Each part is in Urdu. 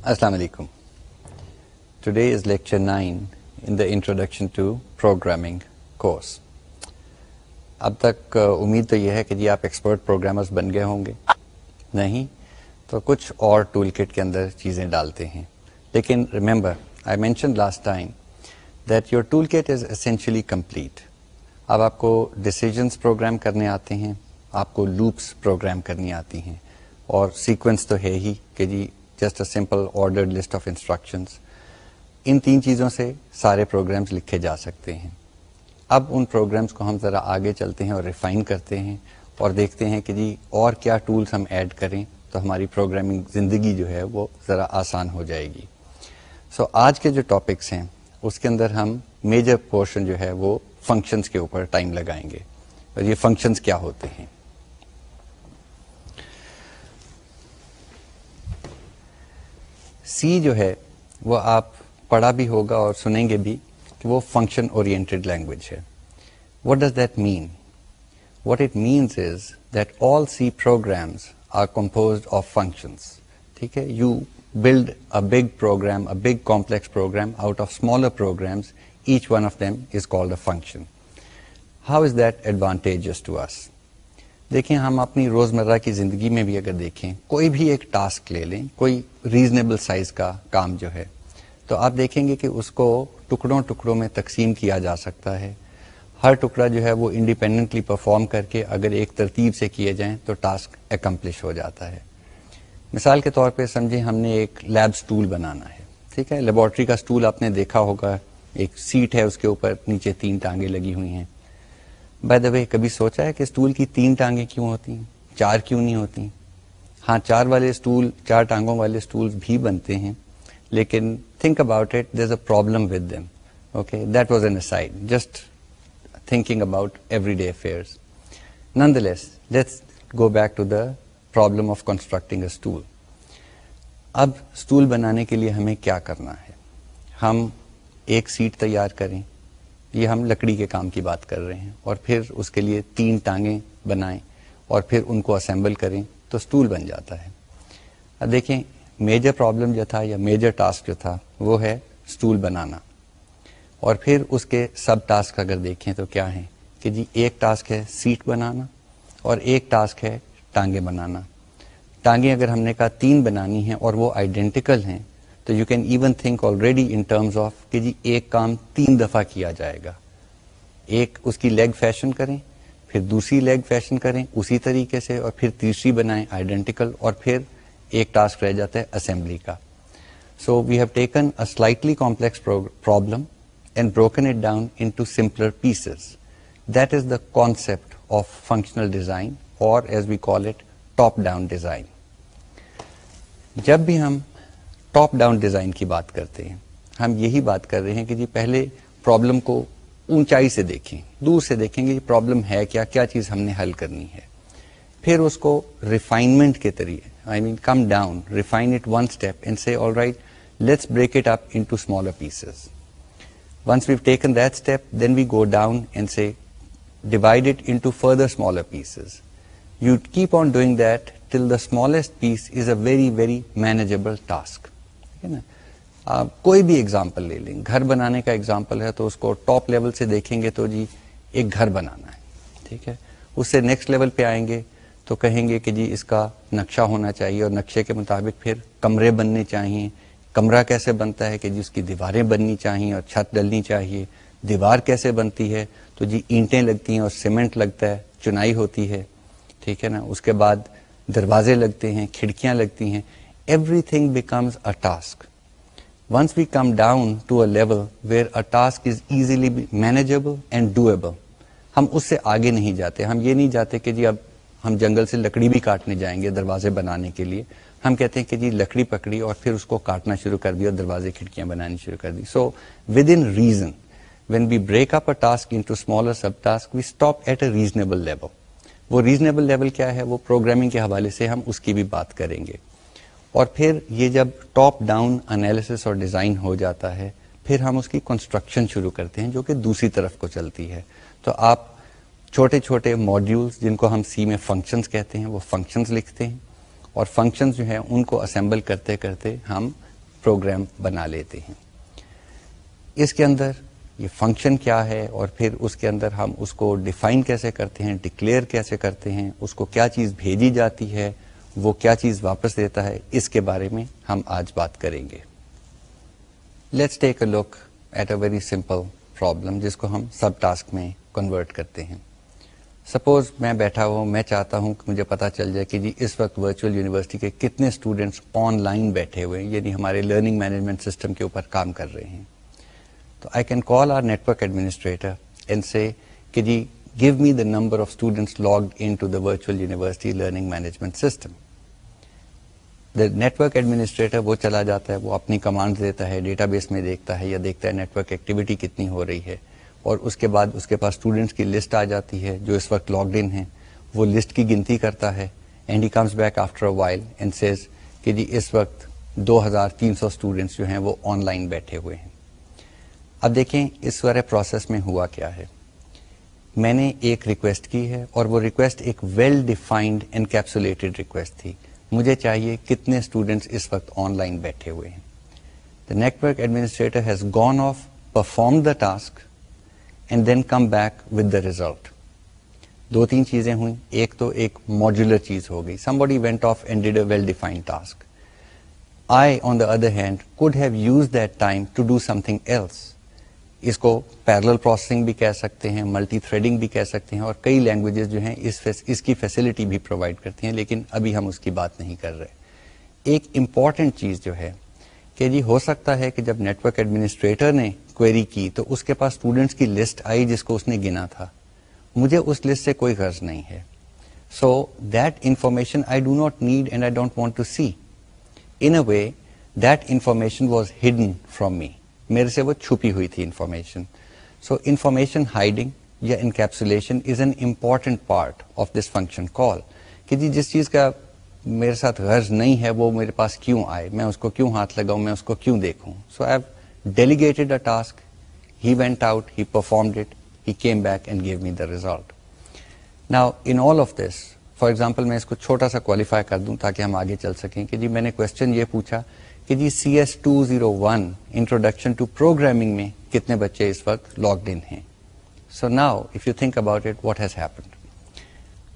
Assalamu alaikum. Today is lecture 9 in the Introduction to Programming course. اب تک امید تو یہ ہے کہ جی آپ ایکسپرٹ پروگرامرز بن گئے ہوں گے. نہیں تو کچھ اور ٹول کٹ کے اندر چیزیں ڈالتے ہیں. لیکن remember I mention last time that your tool kit is essentially complete. اب آپ کو ڈیسیجنس پروگرام کرنے آتے ہیں, آپ کو لوپس پروگرام کرنی آتی ہیں, اور سیکوینس تو ہے ہی کہ جی just a simple ordered list of instructions. ان تین چیزوں سے سارے پروگرامز لکھے جا سکتے ہیں. اب ان پروگرامز کو ہم ذرا آگے چلتے ہیں اور ریفائن کرتے ہیں اور دیکھتے ہیں کہ جی اور کیا ٹولز ہم ایڈ کریں تو ہماری پروگرامنگ زندگی جو ہے وہ ذرا آسان ہو جائے گی. سو آج کے جو ٹاپکس ہیں اس کے اندر ہم میجر پورشن جو ہے وہ فنکشنز کے اوپر ٹائم لگائیں گے. اور یہ فنکشنز کیا ہوتے ہیں؟ سی جو ہے وہ آپ پڑھا بھی ہوگا اور سنیں گے بھی کہ وہ فنکشن اورینٹڈ لینگویج ہے. What does that mean? What it means is that all C programs are composed of functions. ٹھیک ہے, you build a big program, a big complex program out of smaller programs. Each one of them is called a function. How is that advantageous to us? دیکھیں ہم اپنی روزمرہ کی زندگی میں بھی اگر دیکھیں, کوئی بھی ایک ٹاسک لے لیں, کوئی ریزنیبل سائز کا کام جو ہے, تو آپ دیکھیں گے کہ اس کو ٹکڑوں ٹکڑوں میں تقسیم کیا جا سکتا ہے. ہر ٹکڑا جو ہے وہ انڈیپینڈنٹلی پرفارم کر کے اگر ایک ترتیب سے کیے جائیں تو ٹاسک اکمپلش ہو جاتا ہے. مثال کے طور پہ سمجھیں ہم نے ایک لیب سٹول بنانا ہے. ٹھیک ہے, لیبارٹری کا سٹول آپ نے دیکھا ہوگا, ایک سیٹ ہے, اس کے اوپر نیچے 3 ٹانگیں لگی ہوئی ہیں. بائی دا وے کبھی سوچا ہے کہ سٹول کی 3 ٹانگیں کیوں ہوتی ہیں, 4 کیوں نہیں ہوتی؟ ہاں, 4 والے سٹول, 4 ٹانگوں والے سٹول بھی بنتے ہیں, لیکن think about it, there is a problem with them. Okay, that was N aside, just thinking about everyday affairs. Nonetheless, let's go back to the problem of constructing a stool. اب سٹول بنانے کے لیے ہمیں کیا کرنا ہے؟ ہم ایک سیٹ تیار کریں, یہ ہم لکڑی کے کام کی بات کر رہے ہیں, اور پھر اس کے لیے 3 ٹانگیں بنائیں اور پھر ان کو اسمبل کریں تو سٹول بن جاتا ہے. اب دیکھیں میجر پرابلم جو تھا یا میجر ٹاسک جو تھا وہ ہے سٹول بنانا, اور پھر اس کے سب ٹاسک اگر دیکھیں تو کیا ہیں کہ جی ایک ٹاسک ہے سیٹ بنانا اور ایک ٹاسک ہے ٹانگیں بنانا. ٹانگیں اگر ہم نے کہا 3 بنانی ہیں اور وہ آئیڈینٹیکل ہیں تو you can even think already in terms of کہ جی ایک کام 3 دفعہ کیا جائے گا. ایک اس کی لیگ فیشن کریں, پھر دوسری لیگ فیشن کریں اسی طریقے سے, اور پھر تیسری بنائیں آئیڈینٹیکل, اور پھر ایک ٹاسک رہ جاتا ہے اسمبلی کا. So we have taken a slightly complex problem and broken it down into simpler pieces. That is the concept of functional design, or as we call it, top-down design. جب بھی ہم ٹاپ ڈاؤن ڈیزائن کی بات کرتے ہیں, ہم یہی بات کر رہے ہیں کہ جی پہلے پرابلم کو اونچائی سے دیکھیں, دور سے دیکھیں گے یہ پرابلم ہے کیا, کیا چیز ہم نے حل کرنی ہے. پھر اس کو ریفائنمنٹ کے طریقے, I mean come down, refine it one step and say all right, let's break it up into smaller pieces. Once we've taken that step, then we go down and say, divide it into further smaller pieces. You keep on doing that till the smallest piece is a very, very manageable task. کوئی بھی ایگزامپل لے لیں, گھر بنانے کا ایگزامپل ہے تو اس کو ٹاپ لیول سے دیکھیں گے تو جی ایک گھر بنانا ہے. ٹھیک ہے, اس سے نیکسٹ لیول پہ آئیں گے تو کہیں گے کہ جی اس کا نقشہ ہونا چاہیے, اور نقشے کے مطابق پھر کمرے بننے چاہیے. کمرہ کیسے بنتا ہے کہ جی اس کی دیواریں بننی چاہیے اور چھت ڈلنی چاہیے. دیوار کیسے بنتی ہے تو جی اینٹیں لگتی ہیں اور سیمنٹ لگتا ہے, چنائی ہوتی ہے. ٹھیک ہے نا, اس کے بعد دروازے لگتے ہیں, کھڑکیاں لگتی ہیں. Everything becomes a task. Once we come down to a level where a task is easily manageable and doable, ہم اس سے آگے نہیں جاتے. ہم یہ نہیں جاتے کہ جی اب ہم جنگل سے لکڑی بھی کاٹنے جائیں گے دروازے بنانے کے لیے. ہم کہتے ہیں کہ جی لکڑی پکڑی اور پھر اس کو کاٹنا شروع کر دیا اور دروازے کھڑکیاں بنانی شروع کر دی. So within reason when we break up a task into smaller sub task we stop at a reasonable level. وہ ریزنیبل لیول کیا ہے, وہ پروگرامنگ کے حوالے سے ہم اس کی بھی بات کریں گے. اور پھر یہ جب ٹاپ ڈاؤن انالیسس اور ڈیزائن ہو جاتا ہے پھر ہم اس کی کنسٹرکشن شروع کرتے ہیں جو کہ دوسری طرف کو چلتی ہے. تو آپ چھوٹے چھوٹے ماڈیولز جن کو ہم سی میں فنکشنز کہتے ہیں وہ فنکشنز لکھتے ہیں, اور فنکشنز جو ہیں ان کو اسمبل کرتے کرتے ہم پروگرام بنا لیتے ہیں. اس کے اندر یہ فنکشن کیا ہے اور پھر اس کے اندر ہم اس کو ڈیفائن کیسے کرتے ہیں, ڈکلیئر کیسے کرتے ہیں, اس کو کیا چیز بھیجی جاتی ہے, وہ کیا چیز واپس دیتا ہے, اس کے بارے میں ہم آج بات کریں گے. Let's take a look at a very simple problem جس کو ہم سب ٹاسک میں کنورٹ کرتے ہیں. سپوز میں بیٹھا ہوں, میں چاہتا ہوں کہ مجھے پتا چل جائے کہ جی اس وقت ورچوئل یونیورسٹی کے کتنے اسٹوڈنٹس آن لائن بیٹھے ہوئے ہیں, یعنی ہمارے لرننگ مینجمنٹ سسٹم کے اوپر کام کر رہے ہیں. تو I can call our network administrator and سے کہ جی give me the number of students logged into the virtual university learning management system. The network administrator وہ چلا جاتا ہے, وہ اپنی کمانڈ دیتا ہے, ڈیٹا بیس میں دیکھتا ہے یا دیکھتا ہے نیٹورک ایکٹیویٹی کتنی ہو رہی ہے, اور اس کے بعد اس کے پاس اسٹوڈنٹس کی لسٹ آ جاتی ہے جو اس وقت لاگڈ ان ہیں. وہ لسٹ کی گنتی کرتا ہے and he comes back after a while and says کہ جی اس وقت 2300 اسٹوڈنٹس جو ہیں وہ آن لائن بیٹھے ہوئے ہیں. اب دیکھیں اس سارے پروسیس میں ہوا کیا ہے. میں نے ایک ریکویسٹ کی ہے اور وہ ریکویسٹ ایک ویل ڈیفائنڈ انکیپسولیٹڈ ریکویسٹ تھی. مجھے چاہیے کتنے اسٹوڈنٹس اس وقت آن لائن بیٹھے ہوئے ہیں. The network administrator has gone off, performed the task and then come back with the result. دو تین چیزیں ہوئیں. ایک تو ایک modular چیز ہو گئی. Somebody went off and did a well-defined task. I, on the other hand, could have used that time to do something else. اس کو پیرلل پروسیسنگ بھی کہہ سکتے ہیں, ملٹی تھریڈنگ بھی کہہ سکتے ہیں, اور کئی لینگویجز جو ہیں اس کی فیسلٹی بھی پرووائڈ کرتی ہیں, لیکن ابھی ہم اس کی بات نہیں کر رہے. ایک امپورٹنٹ چیز جو ہے کہ جی ہو سکتا ہے کہ جب نیٹورک ایڈمنسٹریٹر نے کوئری کی تو اس کے پاس اسٹوڈنٹس کی لسٹ آئی جس کو اس نے گنا تھا. مجھے اس لسٹ سے کوئی غرض نہیں ہے. So that information I do not need and I don't want to see. In a way that information was hidden from me. میرے سے وہ چھپی ہوئی تھی انفارمیشن. سو انفارمیشن ہائڈنگ یا encapsulation is an important part of this function call. کہ جی جس چیز کا میرے ساتھ غرض نہیں ہے وہ میرے پاس کیوں آئے, میں اس کو کیوں ہاتھ لگاؤں, میں اس کو کیوں دیکھوں. So I have delegated a task, he went out, he performed it, he came back and gave me the result. Now in all of this, for example میں اس کو چھوٹا سا کوالیفائی کر دوں تاکہ ہم آگے چل سکیں کہ جی میں نے کوشچن یہ پوچھا کہ جی CS201 انٹروڈکشن ٹو پروگرامنگ میں کتنے بچے اس وقت لاگڈ ان ہیں. So now if you think about it, what has happened.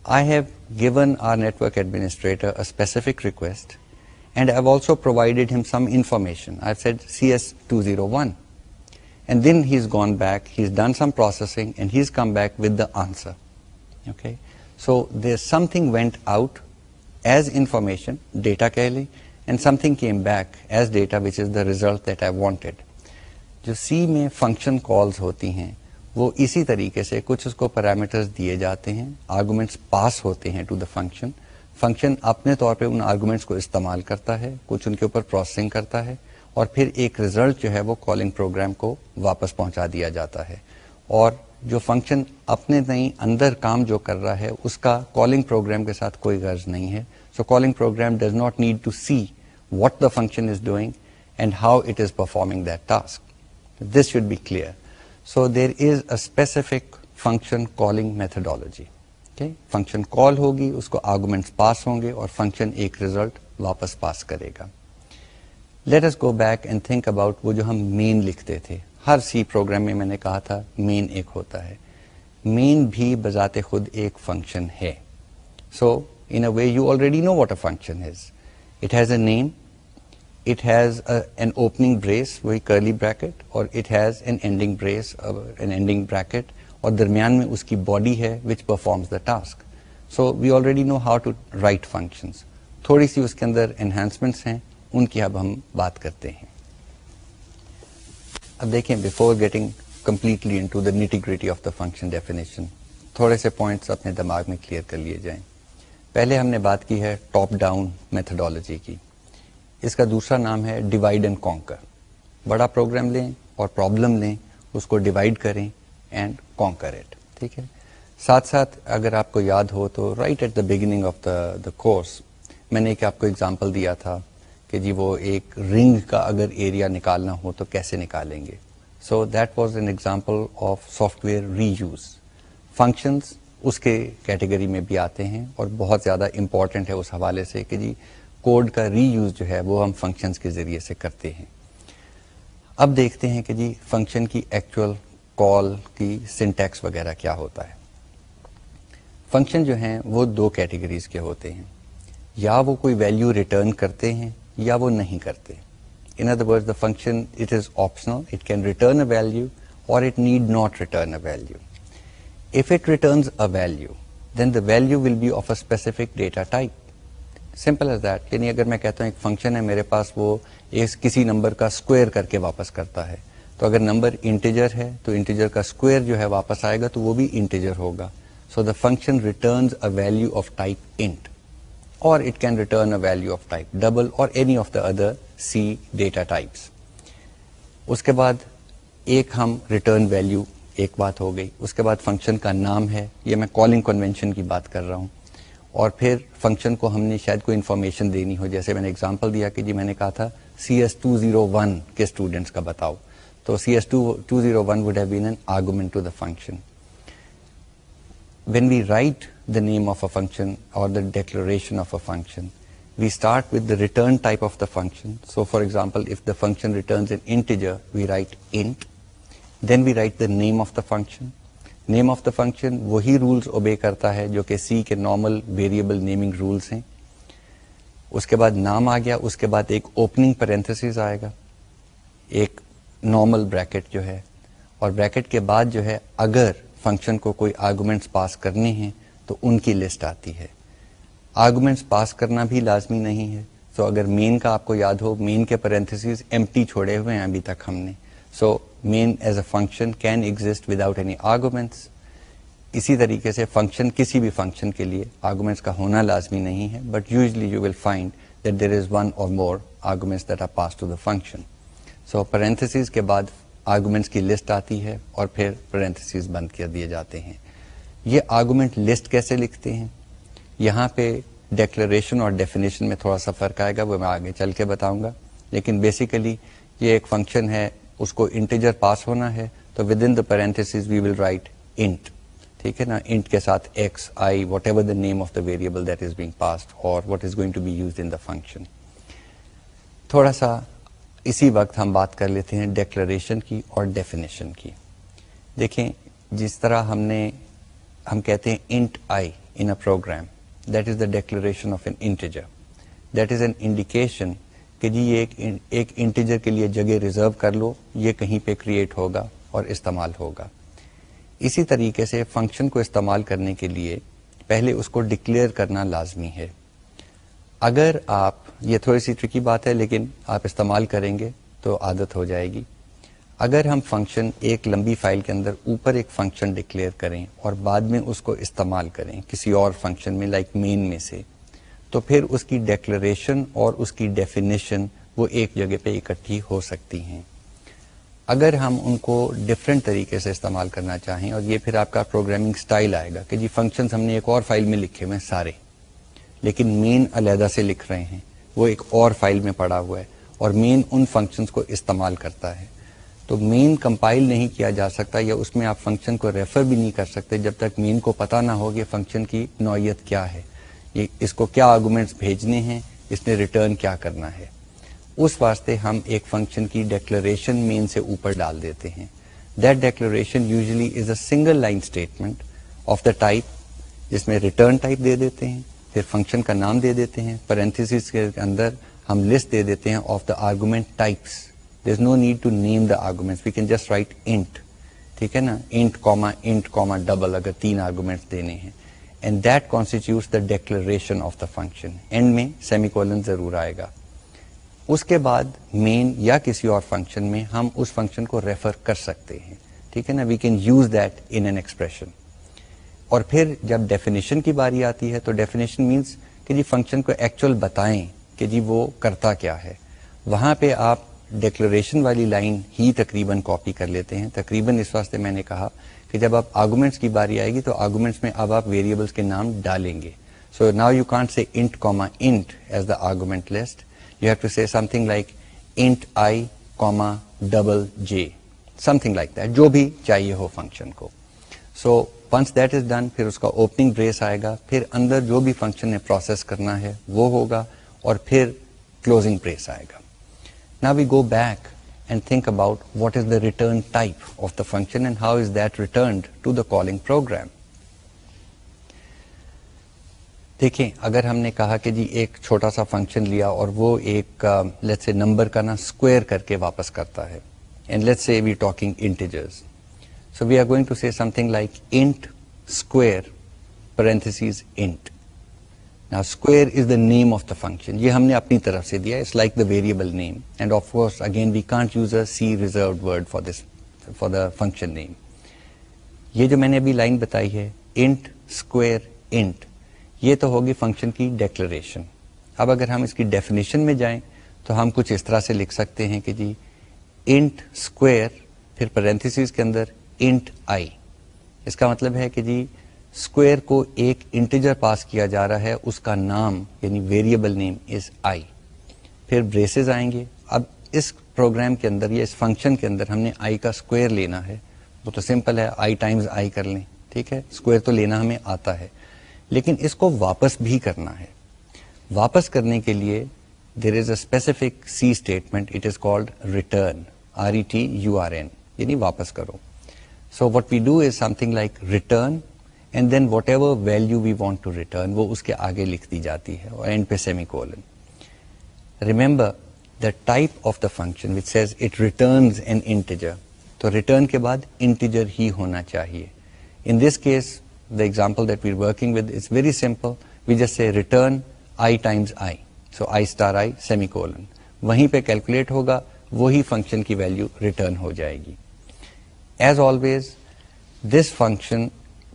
I have given our network administrator a specific request and I have also provided him some information. I have said CS201 and then he's gone back, he's done some processing and he's come back with the answer. Okay, so there's something went out as information, data کہہ لیں, and something came back as data which is the result that I wanted. جو C میں function calls ہوتی ہیں وہ اسی طریقے سے کچھ اس کو پیرامیٹرز دیے جاتے ہیں, آرگومنٹس پاس ہوتے ہیں ٹو دا فنکشن. فنکشن اپنے طور پہ ان آرگومنٹس کو استعمال کرتا ہے, کچھ ان کے اوپر پروسیسنگ کرتا ہے, اور پھر ایک ریزلٹ جو ہے وہ کالنگ پروگرام کو واپس پہنچا دیا جاتا ہے. اور جو فنکشن اپنے نئی اندر کام جو کر رہا ہے اس کا کالنگ پروگرام کے ساتھ کوئی غرض نہیں ہے. So calling program does not need to see what the function is doing and how it is performing that task. This should be clear. So there is a specific function calling methodology. Okay? Function call ہوگی, اس کو arguments پاس ہوں گے اور function ایک result واپس پاس کرے گا. Let us go back and think about وہ جو ہم main لکھتے تھے. ہر C پروگرام میں میں نے کہا تھا main ایک ہوتا ہے. main بھی بذات خود ایک function ہے. So in a way you already know what a function is. It has a name. It has an opening brace, وہی curly bracket, اور it has an ending brace, an ending bracket, اور درمیان میں اس کی body ہے which performs the task. So we already know how to write functions. تھوڑی سی اس کے اندر enhancements ہیں, ان کی اب ہم بات کرتے ہیں. اب دیکھیں before getting completely into the nitty-gritty of the function definition, تھوڑے سے points اپنے دماغ میں clear کر لیے جائیں. پہلے ہم نے بات کی ہے ٹاپ ڈاؤن میتھڈالوجی کی. اس کا دوسرا نام ہے ڈیوائڈ اینڈ کانکر. بڑا پروگرام لیں اور پرابلم لیں, اس کو ڈیوائڈ کریں اینڈ کانکر اٹ. ٹھیک ہے. ساتھ ساتھ اگر آپ کو یاد ہو تو right at the beginning of the course میں نے ایک آپ کو اگزامپل دیا تھا کہ جی وہ ایک رنگ کا اگر ایریا نکالنا ہو تو کیسے نکالیں گے. So that was an example of software reuse. Functions اس کے کیٹیگری میں بھی آتے ہیں اور بہت زیادہ امپورٹنٹ ہے اس حوالے سے کہ جی کوڈ کا ری یوز جو ہے وہ ہم فنکشنز کے ذریعے سے کرتے ہیں. اب دیکھتے ہیں کہ جی فنکشن کی ایکچوئل کال کی سنٹیکس وغیرہ کیا ہوتا ہے. فنکشن جو ہیں وہ دو کیٹیگریز کے ہوتے ہیں, یا وہ کوئی ویلیو ریٹرن کرتے ہیں یا وہ نہیں کرتے. In other words, the function, it is optional. It can return a value or it need not return a value. If it returns a value, then the value will be of a specific data type. Simple as that. یعنی اگر میں کہتا ہوں ایک فنکشن ہے میرے پاس, وہ کسی نمبر کا اسکوائر کر کے واپس کرتا ہے, تو اگر نمبر انٹیجر ہے تو انٹیجر کا اسکوائر جو ہے واپس آئے گا تو وہ بھی انٹیجر ہوگا. So the function returns a value of type int, or it can return a value of type double or any of the other C data types. اس کے بعد ایک ہم ریٹرن ویلیو ایک بات ہو گئی. اس کے بعد فنکشن کا نام ہے, یہ میں کالنگ کنونشن کی بات کر رہا ہوں. اور پھر فنکشن کو ہم نے شاید کوئی انفارمیشن دینی ہو, جیسے میں نے اگزامپل دیا کہ جی میں نے کہا تھا CS201 کے اسٹوڈنٹس کا بتاؤ, تو CS201 would have been an argument to the function. When we write the name of a function or the declaration of a function, we start with the return type of the function. So for example, if the function returns an integer, we write int. Then we write the name of the function. Name of the function وہی رولز اوبے کرتا ہے جو کہ C کے نارمل ویریبل نیمنگ رولز ہیں. اس کے بعد نام آ گیا, اس کے بعد ایک اوپننگ پیرنتھسز آئے گا, ایک نارمل بریکٹ جو ہے, اور بریکٹ کے بعد جو ہے اگر فنکشن کو کوئی آرگومنٹس پاس کرنے ہیں تو ان کی لسٹ آتی ہے. آرگومنٹس پاس کرنا بھی لازمی نہیں ہے. سو اگر مین کا آپ کو یاد ہو, مین کے پیرنتھسز ایمٹی چھوڑے ہوئے ہیں ابھی تک ہم نے. So main as a function can exist without any arguments. اسی طریقے سے فنکشن, کسی بھی فنکشن کے لیے آرگومنٹس کا ہونا لازمی نہیں ہے, but usually you will find that there is one or more arguments that are pass to the function. So parentheses کے بعد آرگومنٹس کی لسٹ آتی ہے اور پھر پیرنتھسز بند کر دیے جاتے ہیں. یہ آرگومنٹ لسٹ کیسے لکھتے ہیں, یہاں پہ ڈیکلریشن اور ڈیفینیشن میں تھوڑا سا فرق آئے گا, وہ میں آگے چل کے بتاؤں گا. لیکن بیسیکلی یہ ایک فنکشن ہے, اس کو انٹیجر پاس ہونا ہے تو within the parentheses we will write int. ٹھیک ہے نا, انٹ کے ساتھ x i whatever the name of the variable that is being passed or what is going to be used in the function. تھوڑا سا اسی وقت ہم بات کر لیتے ہیں ڈیکلریشن کی اور ڈیفینیشن کی. دیکھیں, جس طرح ہم کہتے ہیں int i in a program, that is the declaration of an integer. That is an indication کہ جی یہ ایک انٹیجر کے لیے جگہ ریزرو کر لو, یہ کہیں پہ کریٹ ہوگا اور استعمال ہوگا. اسی طریقے سے فنکشن کو استعمال کرنے کے لیے پہلے اس کو ڈکلیئر کرنا لازمی ہے. اگر آپ, یہ تھوڑی سی ٹرکی بات ہے لیکن آپ استعمال کریں گے تو عادت ہو جائے گی. اگر ہم فنکشن ایک لمبی فائل کے اندر اوپر ایک فنکشن ڈکلیئر کریں اور بعد میں اس کو استعمال کریں کسی اور فنکشن میں لائک مین میں سے, تو پھر اس کی ڈیکلریشن اور اس کی ڈیفینیشن وہ ایک جگہ پہ اکٹھی ہو سکتی ہیں. اگر ہم ان کو ڈفرینٹ طریقے سے استعمال کرنا چاہیں, اور یہ پھر آپ کا پروگرامنگ سٹائل آئے گا کہ جی فنکشنز ہم نے ایک اور فائل میں لکھے ہوئے ہیں سارے, لیکن مین علیحدہ سے لکھ رہے ہیں, وہ ایک اور فائل میں پڑا ہوا ہے اور مین ان فنکشنز کو استعمال کرتا ہے, تو مین کمپائل نہیں کیا جا سکتا یا اس میں آپ فنکشن کو ریفر بھی نہیں کر سکتے جب تک مین کو پتہ نہ ہو کہ فنکشن کی نوعیت کیا ہے, یہ اس کو کیا آرگومنٹس بھیجنے ہیں, اس نے ریٹرن کیا کرنا ہے. اس واسطے ہم ایک فنکشن کی ڈیکلریشن مین سے اوپر ڈال دیتے ہیں. That declaration usually is a single line statement of the type, جس میں ریٹرن ٹائپ دے دیتے ہیں, پھر فنکشن کا نام دے دیتے ہیں, پیرنتھیسز کے اندر ہم لسٹ دے دیتے ہیں of the argument types. There is no need to name the arguments. We can just write int. ٹھیک ہے نا, int comma double اگر 3 arguments دینے ہیں. And that constitutes the declaration of the function. End میں سیمی کولن ضرور آئے گا. اس کے بعد main یا کسی اور فنکشن میں ہم اس فنکشن کو ریفر کر سکتے ہیں. ٹھیک ہے نا, we can use that in an expression. اور پھر جب ڈیفینیشن کی باری آتی ہے تو ڈیفینیشن مینس کہ جی فنکشن کو ایکچوئل بتائیں کہ جی وہ کرتا کیا ہے. وہاں پہ آپ ڈیکلریشن والی لائن ہی تقریباً کاپی کر لیتے ہیں. تقریباً اس واسطے میں نے کہا کہ جب آپ آرگومنٹس کی باری آئے گی تو آرگومنٹس میں اب آپ ویریبلس کے نام ڈالیں گے. So now you can't say int comma int as the argument list, you have to say something like int i comma double j, something like that, جو بھی چاہیے ہو فنکشن کو. So once that is done, پھر اس کا اوپننگ بریس آئے گا, پھر اندر جو بھی فنکشن نے پروسیس کرنا ہے وہ ہوگا, اور پھر کلوزنگ بریس آئے گا. Now we go back and think about what is the return type of the function and how is that returned to the calling program. دیکھیں اگر ہم نے کہا کہ جی ایک چھوٹا سا فنکشن لیا اور وہ ایک لیٹس سے نمبر کا نا اسکوائر کر کے واپس کرتا ہے, and let's say we talking integers, so we are going to say something like int square parentheses int. Now square is the name of the function. یہ ہم نے اپنی طرف سے دیا. It's like the variable name. And of course, again, we can't use a C reserved word for this, for the function name. یہ جو میں نے ابھی لائن بتائی ہے int square int, یہ تو ہوگی فنکشن کی ڈیکلریشن. اب اگر ہم اس کی ڈیفینیشن میں جائیں تو ہم کچھ اس طرح سے لکھ سکتے ہیں کہ جی int square پھر پیرنتھیسز کے اندر int I. اس کا مطلب ہے کہ جی اسکوائر کو ایک انٹیجر پاس کیا جا رہا ہے, اس کا نام یعنی ویریبل نیم از آئی, پھر بریسز آئیں گے. اب اس پروگرام کے اندر یا اس فنکشن کے اندر ہم نے آئی کا اسکوائر لینا ہے, وہ تو سمپل ہے, آئی ٹائمز آئی کر لیں, ٹھیک ہے, اسکوائر تو لینا ہمیں آتا ہے, لیکن اس کو واپس بھی کرنا ہے. واپس کرنے کے لیے there is a specific C statement, it is called return, RETURN, یعنی واپس کرو. So what we do is something like return and then whatever value we want to return, وہ اس کے آگے لکھ دی جاتی ہے اور اینڈ پہ semicolon. Remember the type of the function which says it returns an integer, تو ریٹرن کے بعد انٹیجر ہی ہونا چاہیے. In this case the example that we are working with is very simple, we just say return i times i, so i star i semicolon, وہیں پہ کیلکولیٹ ہوگا, وہی فنکشن کی ویلو ریٹرن ہو جائے گی. As always this function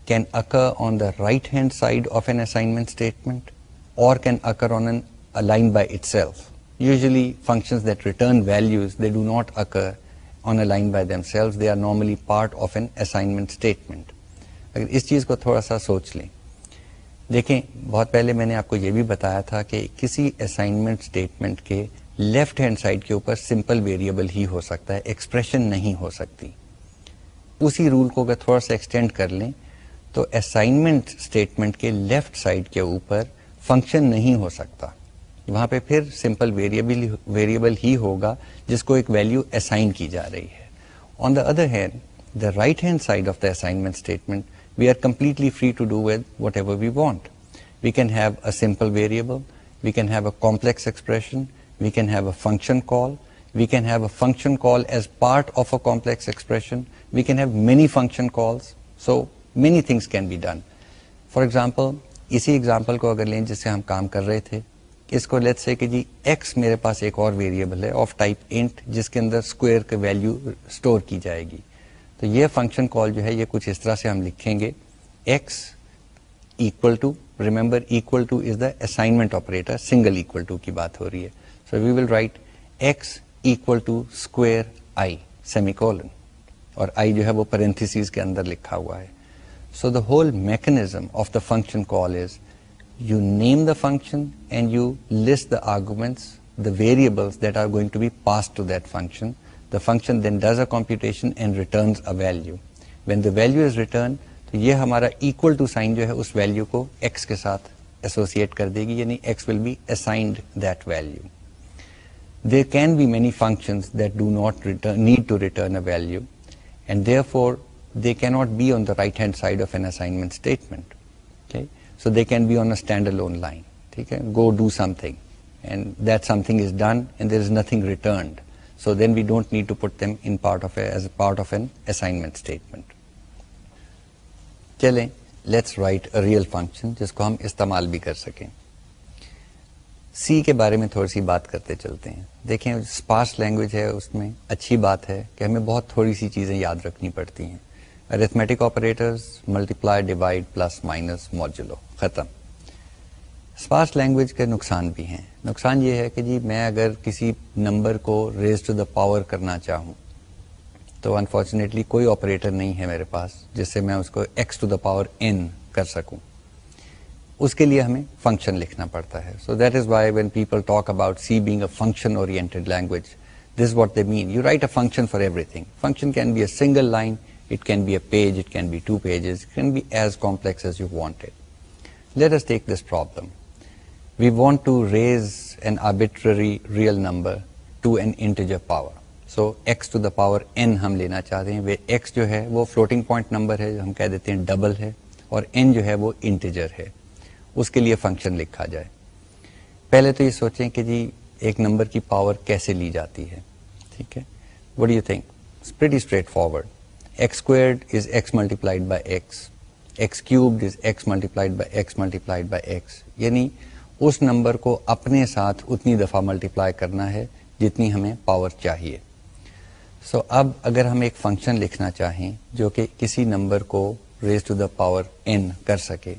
can occur on the right hand side of an assignment statement or can occur on a line by itself. Usually functions that return values, they do not occur on a line by themselves, they are normally part of an assignment statement. اگر اس چیز کو تھوڑا سا سوچ لیں, دیکھیں بہت پہلے میں نے آپ کو یہ بھی بتایا تھا کہ کسی اسائنمنٹ اسٹیٹمنٹ کے لیفٹ ہینڈ سائڈ کے اوپر سمپل ویریبل ہی ہو سکتا ہے, ایکسپریشن نہیں ہو سکتی. اسی رول کو اگر تھوڑا سا ایکسٹینڈ کر لیں تو اسائنمنٹ اسٹیٹمنٹ کے لیفٹ سائڈ کے اوپر فنکشن نہیں ہو سکتا, وہاں پہ پھر سمپل ویریبل ہی ہوگا جس کو ایک ویلیو اسائن کی جا رہی ہے. On the other hand the right hand side of the assignment statement we are completely free to do with whatever we want. We can have a simple variable, we can have a complex expression, we can have a function call, we can have a function call as part of a complex expression, we can have many function calls, so many things can be done. For example, اسی ایگزامپل کو اگر لیں جس سے ہم کام کر رہے تھے, اس کو لیٹس سے کہ جی x میرے پاس ایک اور ویریبل ہے آف ٹائپ انٹ جس کے اندر اسکوائر کا ویلیو اسٹور کی جائے گی. تو یہ فنکشن کال جو ہے یہ کچھ اس طرح سے ہم لکھیں گے, x equal to, remember equal to is the assignment operator, single equal to کی بات ہو رہی ہے, so we will write x equal to square I semicolon, اور I جو ہے وہ parentheses کے اندر لکھا ہوا ہے. So the whole mechanism of the function call is you name the function and you list the arguments, the variables that are going to be passed to that function. The function then does a computation and returns a value. When the value is returned, تو یہ ہمارا equal to sign جو ہے اس value کو x کے ساتھ associate کر دے گی, یعنی x will be assigned that value. There can be many functions that do not need to return a value, and therefore they cannot be on the right hand side of an assignment statement. Okay, so they can be on a standalone line. Okay, go do something, and that something is done and there is nothing returned, so then we don't need to put them in as a part of an assignment statement. چلیں let's write a real function جس کو ہم استعمال بھی کر سکیں. سی کے بارے میں تھوڑی سی بات کرتے چلتے ہیں. دیکھیں اسپارس لینگویج ہے, اس میں اچھی بات ہے کہ ہمیں بہت تھوڑی سی چیزیں یاد رکھنی پڑتی ہیں. Arithmetic operators, multiply, divide, plus, minus, modulo, ختم. اسپارس لینگویج کے نقصان بھی ہیں. نقصان یہ ہے کہ جی میں اگر کسی نمبر کو ریز ٹو دا پاور کرنا چاہوں تو انفارچونیٹلی کوئی آپریٹر نہیں ہے میرے پاس جس سے میں اس کو x to the power n کر سکوں. اس کے لیے ہمیں فنکشن لکھنا پڑتا ہے. So that is why when people talk about C being a function oriented language, this what they main. You right a function for every thing. Function can be a single line, it can be a page, it can be 2 pages, it can be as complex as you want it. Let us take this problem. We want to raise an arbitrary real number to an integer power. So x to the power n ہم لینا چاہتے ہیں. x جو ہے وہ فلوٹنگ پوائنٹ نمبر ہے, ہم کہہ دیتے ہیں ڈبل ہے, اور n جو ہے وہ انٹیجر ہے. اس کے لیے فنکشن لکھا جائے. پہلے تو یہ سوچیں کہ جی ایک نمبر کی پاور کیسے لی جاتی ہے. ٹھیک ہے, what do you think? It's pretty straightforward. x squared is x multiplied by x. x cubed is x multiplied by x multiplied by x. یعنی اس نمبر کو اپنے ساتھ اتنی دفعہ ملٹیپلائی کرنا ہے جتنی ہمیں پاور چاہیے. سو اب اگر ہم ایک فنکشن لکھنا چاہیں جو کہ کسی نمبر کو raise to the power n کر سکے,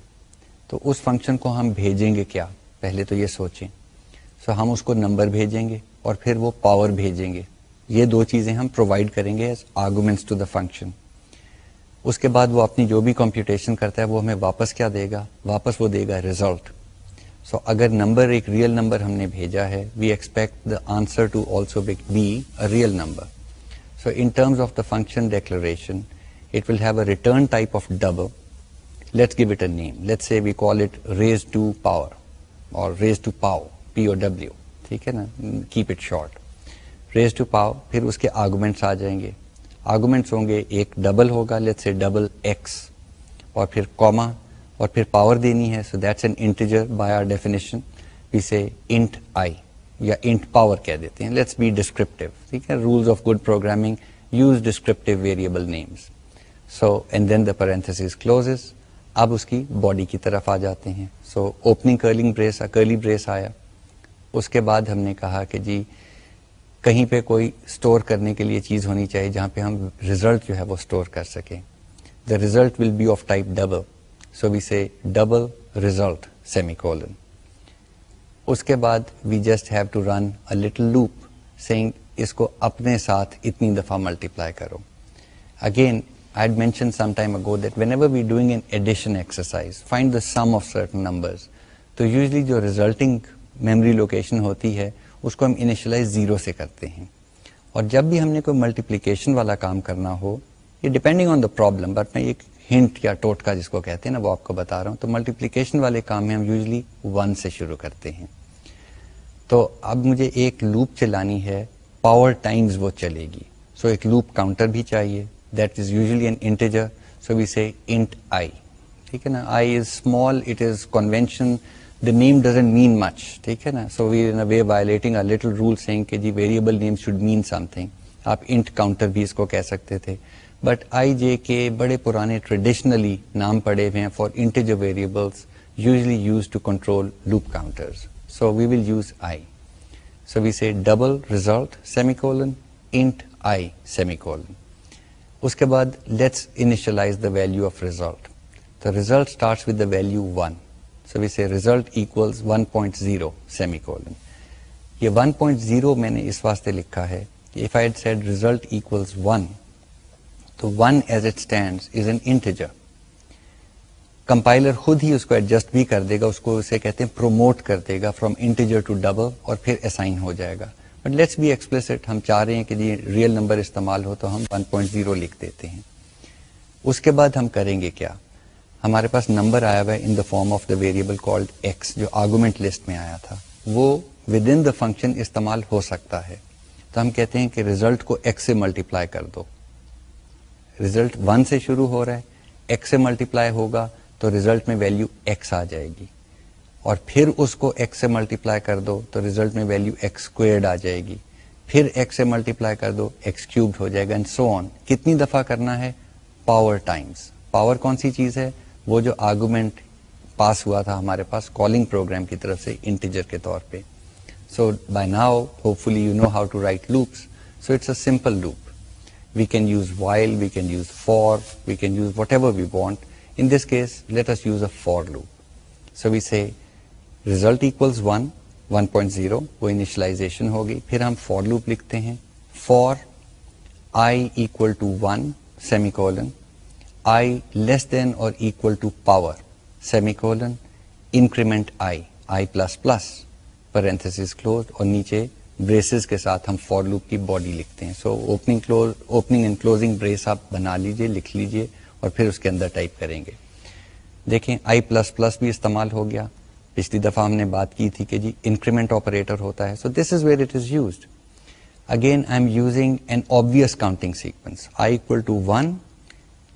تو اس فنکشن کو ہم بھیجیں گے کیا, پہلے تو یہ سوچیں. سو ہم اس کو نمبر بھیجیں گے اور پھر وہ پاور بھیجیں گے. یہ دو چیزیں ہم پرووائڈ کریں گے as arguments to the function. اس کے بعد وہ اپنی جو بھی کمپیوٹیشن کرتا ہے وہ ہمیں واپس کیا دے گا, واپس وہ دے گا ریزلٹ. سو اگر نمبر ایک ریئل نمبر ہم نے بھیجا ہے, we expect the answer to also be a real number. So in terms of the function declaration it will have a return type of double. Let's give it a name. Let's say we call it raise to power or raise to pow, POW. ٹھیک ہے نا, keep it short. Raise to pow, پھر اس کے آرگومنٹس آ جائیں گے. آرگومنٹس ہوں گے, ایک ڈبل ہوگا, لیٹس سے ڈبل x, اور پھر کوما, اور پھر پاور دینی ہے. So that's an integer by our definition. We say int i یا انٹ پاور کہہ دیتے ہیں. Let's be descriptive. ٹھیک ہے, rules of good programming use descriptive variable names. So and then the parentheses closes. اب اس کی باڈی کی طرف آ جاتے ہیں. سو اوپننگ کرلی بریس آیا. اس کے بعد ہم نے کہا کہ جی کہیں پہ کوئی اسٹور کرنے کے لیے چیز ہونی چاہیے جہاں پہ ہم ریزلٹ جو ہے وہ اسٹور کر سکیں. The result will be of type double. So we say double result semicolon. اس کے بعد we just have to run a little loop saying اس کو اپنے ساتھ اتنی دفعہ ملٹیپلائی کرو. Again I had mentioned some time ago that whenever we doing an addition exercise, find the sum of certain numbers. تو usually جو resulting memory location ہوتی ہے اس کو ہم انیشلائز 0 سے کرتے ہیں. اور جب بھی ہم نے کوئی ملٹیپلیکیشن والا کام کرنا ہو, یہ depending on the problem, but میں ایک ہنٹ یا ٹوٹکا جس کو کہتے ہیں نا وہ آپ کو بتا رہا ہوں. تو ملٹیپلیکیشن والے کام میں ہم یوزلی 1 سے شروع کرتے ہیں. تو اب مجھے ایک لوپ چلانی ہے, پاور ٹائمز وہ چلے گی. سو ایک لوپ کاؤنٹر بھی چاہیے. That is usually an integer, so we say int I. ٹھیک ہے نا, I is small, it is convention, the name doesn't mean much. ٹھیک ہے نا, so we in a way violating a little rule saying کہ جی variable name should mean something. آپ int counter بھی اس کو کہہ سکتے تھے. But I, J, K بڑے پرانے traditionally نام پڑے ہوئے ہیں for integer variables usually used to control loop counters. So we will use I. So we say double result semicolon int I semicolon. اس کے بعد let's initialize the value of result. تو result starts with the value 1. So we say result equals 1.0 semi colon. یہ 1.0 میں نے اس واسطے لکھا ہے کہ if I had said result equals 1, تو 1 as it stands is an integer. Compiler خود ہی اس کو ایڈجسٹ بھی کر دے گا, اس کو اسے کہتے ہیں پروموٹ کر دے گا فرام انٹیجر ٹو ڈبل, اور پھر اسائن ہو جائے گا. بٹ لیٹس بی ایکسپلسٹ, ہم چاہ رہے ہیں کہ یہ ریئل نمبر استعمال ہو تو ہم 1.0 لکھ دیتے ہیں. اس کے بعد ہم کریں گے کیا, ہمارے پاس نمبر آیا ہوا ہے in the form of the variable called x, جو آرگومنٹ لسٹ میں آیا تھا, وہ ود ان دا فنکشن استعمال ہو سکتا ہے. تو ہم کہتے ہیں کہ ریزلٹ کو ایکس سے ملٹیپلائی کر دو. ریزلٹ 1 سے شروع ہو رہا ہے, ایکس سے ملٹیپلائی ہوگا تو ریزلٹ میں ویلیو ایکس آ جائے گی, اور پھر اس کو ایکس سے ملٹیپلائی کر دو تو ریزلٹ میں ویلیو ایکس اسکوئرڈ آ جائے گی, پھر ایکس سے ملٹیپلائی کر دو ایکس کیوبڈ ہو جائے گا, اینڈ سو آن. کتنی دفعہ کرنا ہے, پاور ٹائمز. پاور کون سی چیز ہے, وہ جو آرگومنٹ پاس ہوا تھا ہمارے پاس کالنگ پروگرام کی طرف سے انٹیجر کے طور پہ. So by now hopefully you know how to write loops. So it's a simple loop. We can use while, we can use for, we can use whatever we want. In this case, let us use a for loop. So we say result equals 1, 1.0, وہ انیشلائزیشن ہوگی. پھر ہم فور لوپ لکھتے ہیں, for I equal to 1 semicolon, I less than or equal to power semicolon, increment I plus plus parenthesis closed, اور نیچے بریسز کے ساتھ ہم فور لوپ کی باڈی لکھتے ہیں. سو اوپننگ اینڈ کلوزنگ بریس آپ بنا لیجئے, لکھ لیجئے, اور پھر اس کے اندر ٹائپ کریں گے. دیکھیں I++ بھی استعمال ہو گیا, پچھلی دفعہ ہم نے بات کی تھی کہ جی انکریمنٹ آپریٹر ہوتا ہے. So this is where it is used. Again I am using an obvious counting sequence, I equal to 1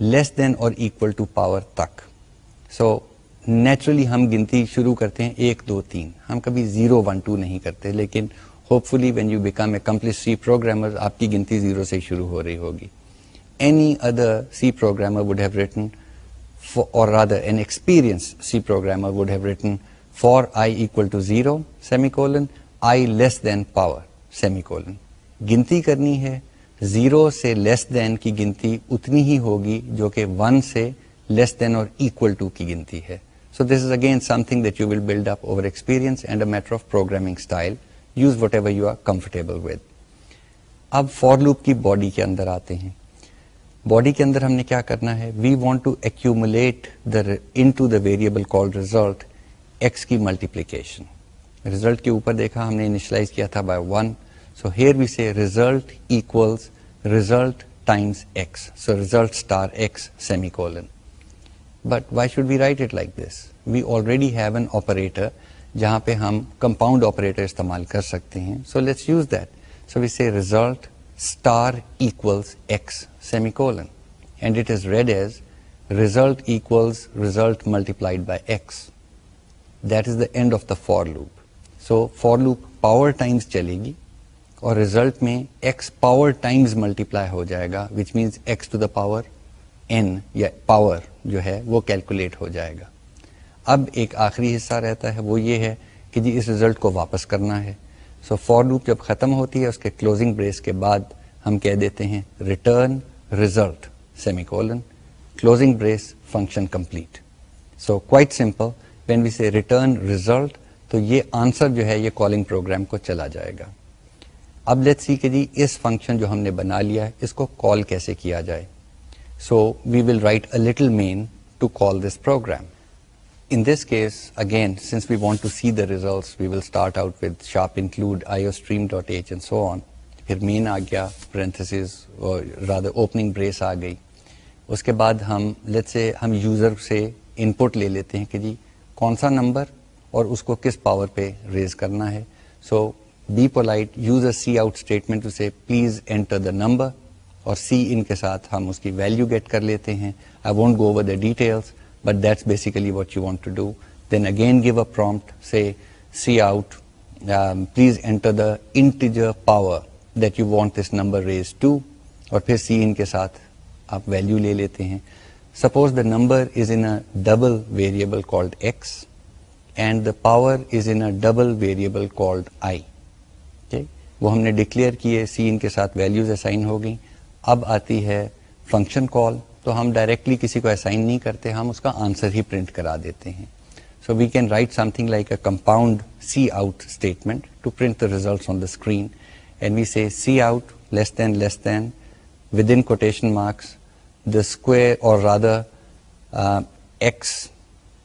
less than or equal to power تک. سو نیچرلی ہم گنتی شروع کرتے ہیں 1 2 3, ہم کبھی 0 1 2 نہیں کرتے, لیکن hopefully when you become a complete C programmer آپ کی گنتی 0 سے شروع ہو رہی ہوگی. Any other C programmer would have written, or rather an experienced C programmer would have written for I equal to 0 semicolon I less than power semicolon. گنتی کرنی ہے 0 سے لیس دین کی گنتی اتنی ہی ہوگی جو کہ 1 سے لیس دین اور equal to کی گنتی ہے. So this is again something that you will build up over experience and a matter of programming style. Use whatever you are comfortable with. اب for loop کی باڈی کے اندر آتے ہیں. باڈی کے اندر ہم نے کیا کرنا ہے, we want to accumulate into the variable called result x کی ملٹیپلیکیشن. ریزلٹ کے اوپر دیکھا ہم نے انیشلائز کیا تھا by 1. So here we say result equals result times x, so result star x semicolon. But why should we write it like this? We already have an operator جہاں پہ ہم کمپاؤنڈ آپریٹر استعمال کر سکتے ہیں. So let's use that. So we say result star equals x semicolon, and it is read as result equals result multiplied by x. That is the end of the for loop. So for loop power times چلے گی اور result میں x power times multiply ہو جائے گا, which means x to the power n یا power جو ہے وہ calculate ہو جائے گا. اب ایک آخری حصہ رہتا ہے, وہ یہ ہے کہ جی اس result کو واپس کرنا ہے. سو فور لوپ جب ختم ہوتی ہے اس کے کلوزنگ بریس کے بعد ہم کہہ دیتے ہیں return result semicolon closing brace function complete. So quite simple, when we say return result تو یہ آنسر جو ہے یہ کالنگ پروگرام کو چلا جائے گا. اب لیٹس سی کہ جی اس فنکشن جو ہم نے بنا لیا ہے اس کو کال کیسے کیا جائے. So we will write a little main to call this program. In this case, again, since we want to see the results, we will start out with sharp include iostream.h and so on. پھر main آ گیا, parentheses or rather opening brace آ گئی. اس کے بعد ہم let's say ہم یوزر سے input لے لیتے ہیں کہ جی کون سا نمبر اور اس کو کس پاور پہ ریز کرنا ہے. So be polite, use a cout statement to say please enter the number, اور in کے ساتھ ہم اس کی value get کر لیتے ہیں. I won't go over the details, but that's basically what you want to do. Then again give a prompt, say cout, please enter the integer power that you want this number raised to, اور پھر in کے ساتھ آپ value لے لیتے ہیں. Suppose the number is in a double variable called x and the power is in a double variable called I. Okay? وہ ہم نے ڈکلیئر کیے, in کے ساتھ values assign ہو گئی. اب آتی ہے function call, تو ہم ڈائریکٹلی کسی کو اسائن نہیں کرتے, ہم اس کا آنسر ہی پرنٹ کرا دیتے ہیں. So we can write something like a compound cout statement to print the results on the screen, and we say cout less than with in quotation marks the square or rather x